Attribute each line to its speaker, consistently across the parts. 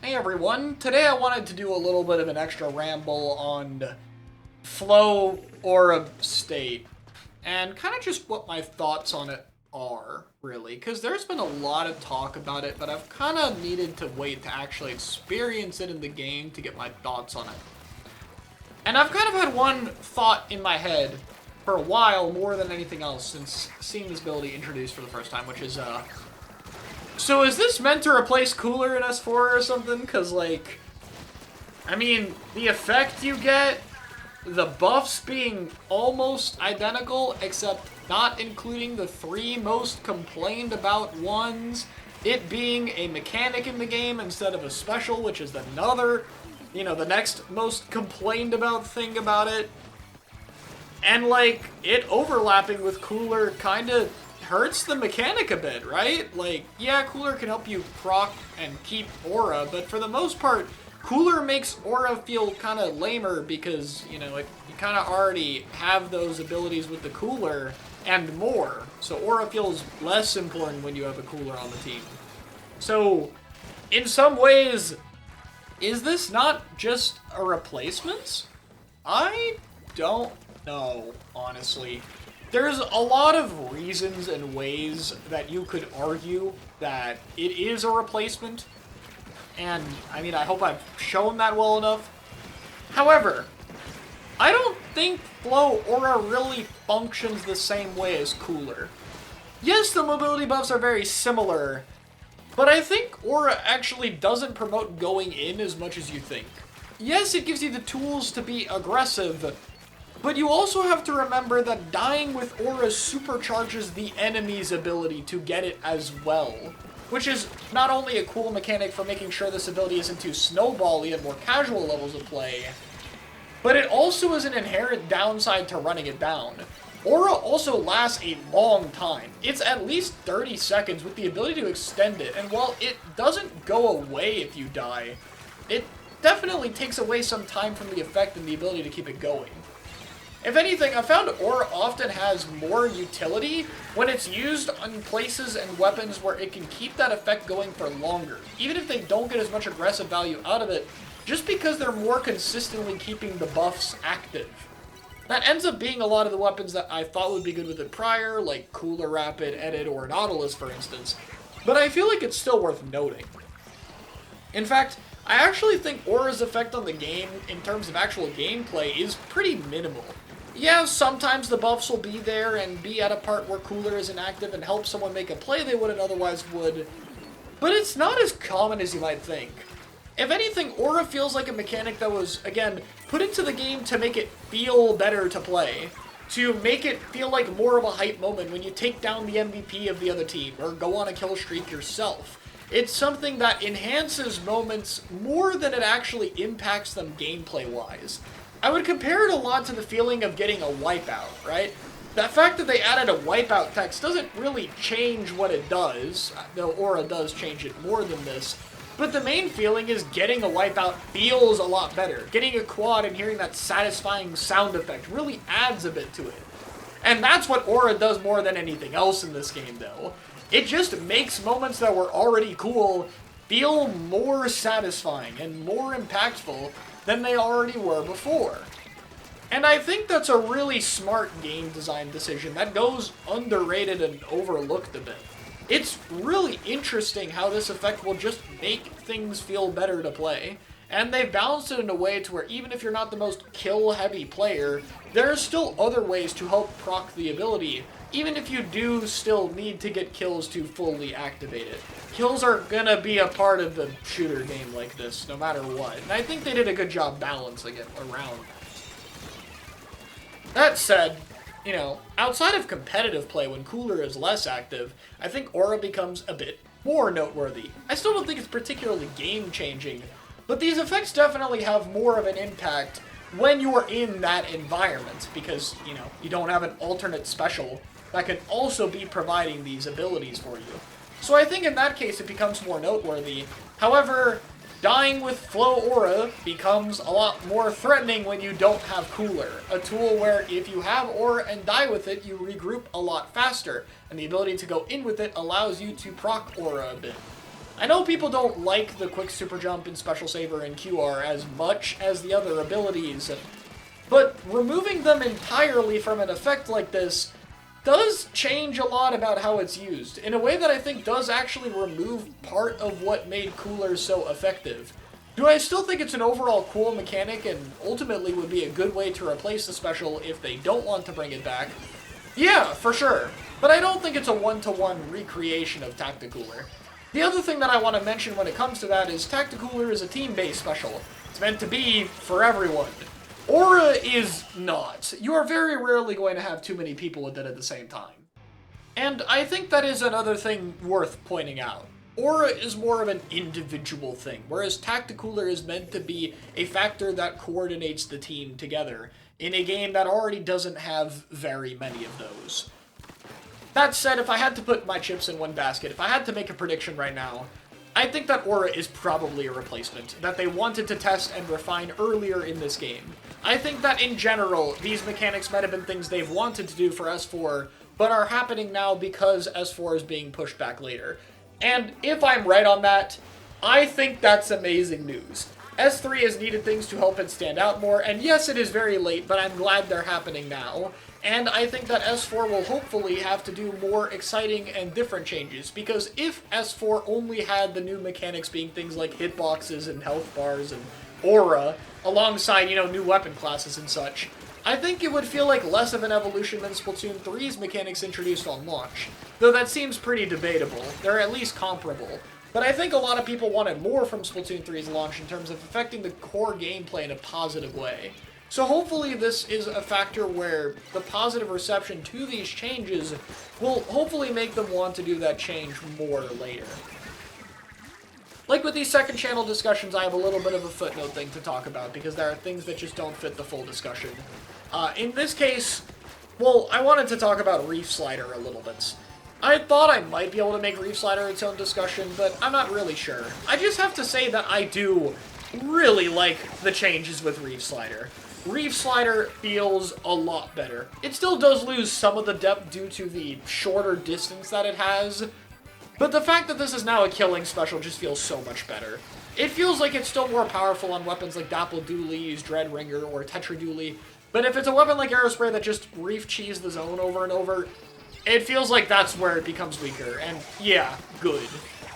Speaker 1: Hey everyone, today I wanted to do a little bit of an extra ramble on flow aura state and kind of just what my thoughts on it are, really, because there's been a lot of talk about it, but I've kind of needed to wait to actually experience it in the game to get my thoughts on it. And I've kind of had one thought in my head for a while more than anything else since seeing this ability introduced for the first time, which is, so is this meant to replace Cooler in S4 or something? Because, like, I mean, the effect you get, the buffs being almost identical, except not including the three most complained about ones, it being a mechanic in the game instead of a special, which is another, the next most complained about thing about it. And, like, it overlapping with Cooler kind of hurts the mechanic a bit, right? Like, yeah, Cooler can help you proc and keep aura, but for the most part, Cooler makes aura feel kind of lamer because, you kind of already have those abilities with the Cooler and more. So aura feels less important when you have a Cooler on the team. So, in some ways, is this not just a replacement? I don't know, honestly. There's a lot of reasons and ways that you could argue that it is a replacement, and I mean, I hope I've shown that well enough. However, I don't think Flow Aura really functions the same way as Cooler. Yes, the mobility buffs are very similar, but I think Aura actually doesn't promote going in as much as you think. Yes, it gives you the tools to be aggressive, but you also have to remember that dying with Aura supercharges the enemy's ability to get it as well. Which is not only a cool mechanic for making sure this ability isn't too snowbally at more casual levels of play, but it also is an inherent downside to running it down. Aura also lasts a long time. It's at least 30 seconds with the ability to extend it, and while it doesn't go away if you die, it definitely takes away some time from the effect and the ability to keep it going. If anything, I found Aura often has more utility when it's used on places and weapons where it can keep that effect going for longer, even if they don't get as much aggressive value out of it, just because they're more consistently keeping the buffs active. That ends up being a lot of the weapons that I thought would be good with it prior, like Cooler Rapid, Edit, or Nautilus, for instance, but I feel like it's still worth noting. In fact, I actually think Aura's effect on the game, in terms of actual gameplay, is pretty minimal. Yeah, sometimes the buffs will be there and be at a part where Cooler isn't active and help someone make a play they wouldn't otherwise would, but it's not as common as you might think. If anything, Aura feels like a mechanic that was, again, put into the game to make it feel better to play, to make it feel like more of a hype moment when you take down the MVP of the other team or go on a kill streak yourself. It's something that enhances moments more than it actually impacts them gameplay-wise. I would compare it a lot to the feeling of getting a wipeout, right? The fact that they added a wipeout text doesn't really change what it does, though Aura does change it more than this, but the main feeling is getting a wipeout feels a lot better. Getting a quad and hearing that satisfying sound effect really adds a bit to it. And that's what Aura does more than anything else in this game, though. It just makes moments that were already cool feel more satisfying and more impactful than they already were before. And I think that's a really smart game design decision that goes underrated and overlooked a bit. It's really interesting how this effect will just make things feel better to play, and they've balanced it in a way to where even if you're not the most kill-heavy player, there are still other ways to help proc the ability, even if you do still need to get kills to fully activate it. Kills are gonna be a part of the shooter game like this, no matter what, and I think they did a good job balancing it around that. That said, outside of competitive play when Cooler is less active, I think Aura becomes a bit more noteworthy. I still don't think it's particularly game-changing, but these effects definitely have more of an impact when you are in that environment, because, you don't have an alternate special that can also be providing these abilities for you. So I think in that case it becomes more noteworthy. However, dying with Flow Aura becomes a lot more threatening when you don't have Cooler, a tool where if you have Aura and die with it, you regroup a lot faster, and the ability to go in with it allows you to proc Aura a bit. I know people don't like the quick super jump and special saver and QR as much as the other abilities, but removing them entirely from an effect like this does change a lot about how it's used, in a way that I think does actually remove part of what made Cooler so effective. Do I still think it's an overall cool mechanic and ultimately would be a good way to replace the special if they don't want to bring it back? Yeah, for sure. But I don't think it's a one-to-one recreation of Tacticooler. The other thing that I want to mention when it comes to that is Tacticooler is a team-based special. It's meant to be for everyone. Aura is not. You are very rarely going to have too many people with it at the same time. And I think that is another thing worth pointing out. Aura is more of an individual thing, whereas Tacticooler is meant to be a factor that coordinates the team together in a game that already doesn't have very many of those. That said, if I had to put my chips in one basket, if I had to make a prediction right now, I think that Aura is probably a replacement that they wanted to test and refine earlier in this game. I think that in general, these mechanics might have been things they've wanted to do for S4, but are happening now because S4 is being pushed back later. And if I'm right on that, I think that's amazing news. S3 has needed things to help it stand out more, and yes, it is very late, but I'm glad they're happening now. And I think that S4 will hopefully have to do more exciting and different changes, because if S4 only had the new mechanics being things like hitboxes and health bars and aura, alongside, you know, new weapon classes and such, I think it would feel like less of an evolution than Splatoon 3's mechanics introduced on launch. Though that seems pretty debatable. They're at least comparable. But I think a lot of people wanted more from Splatoon 3's launch in terms of affecting the core gameplay in a positive way. So hopefully this is a factor where the positive reception to these changes will hopefully make them want to do that change more later. Like with these second channel discussions, I have a little bit of a footnote thing to talk about because there are things that just don't fit the full discussion. In this case, well, I wanted to talk about Reef Slider a little bit. I thought I might be able to make Reef Slider its own discussion, but I'm not really sure. I just have to say that I do really like the changes with Reef Slider. Reef Slider feels a lot better. It still does lose some of the depth due to the shorter distance that it has, but the fact that this is now a killing special just feels so much better. It feels like it's still more powerful on weapons like Dapple Dooley's, Dreadringer, or Tetra Dooley, but if it's a weapon like Aerospray that just Reef Cheese the zone over and over, it feels like that's where it becomes weaker, and yeah, good.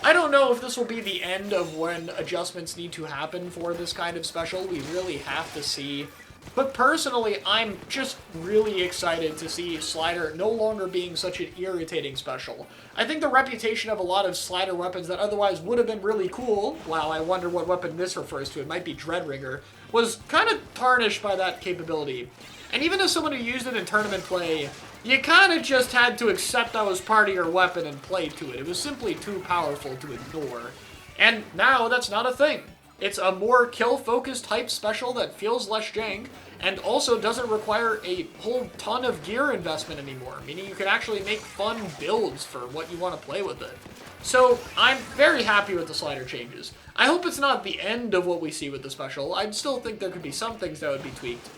Speaker 1: I don't know if this will be the end of when adjustments need to happen for this kind of special. We really have to see. But personally, I'm just really excited to see Slider no longer being such an irritating special. I think the reputation of a lot of Slider weapons that otherwise would have been really cool, wow, I wonder what weapon this refers to, it might be Dreadringer, was kind of tarnished by that capability. And even as someone who used it in tournament play, you kind of just had to accept that was part of your weapon and play to it. It was simply too powerful to ignore. And now that's not a thing. It's a more kill-focused type special that feels less jank, and also doesn't require a whole ton of gear investment anymore, meaning you can actually make fun builds for what you want to play with it. So, I'm very happy with the Slider changes. I hope it's not the end of what we see with the special. I still think there could be some things that would be tweaked.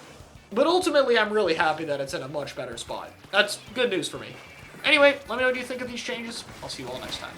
Speaker 1: But ultimately, I'm really happy that it's in a much better spot. That's good news for me. Anyway, let me know what you think of these changes. I'll see you all next time.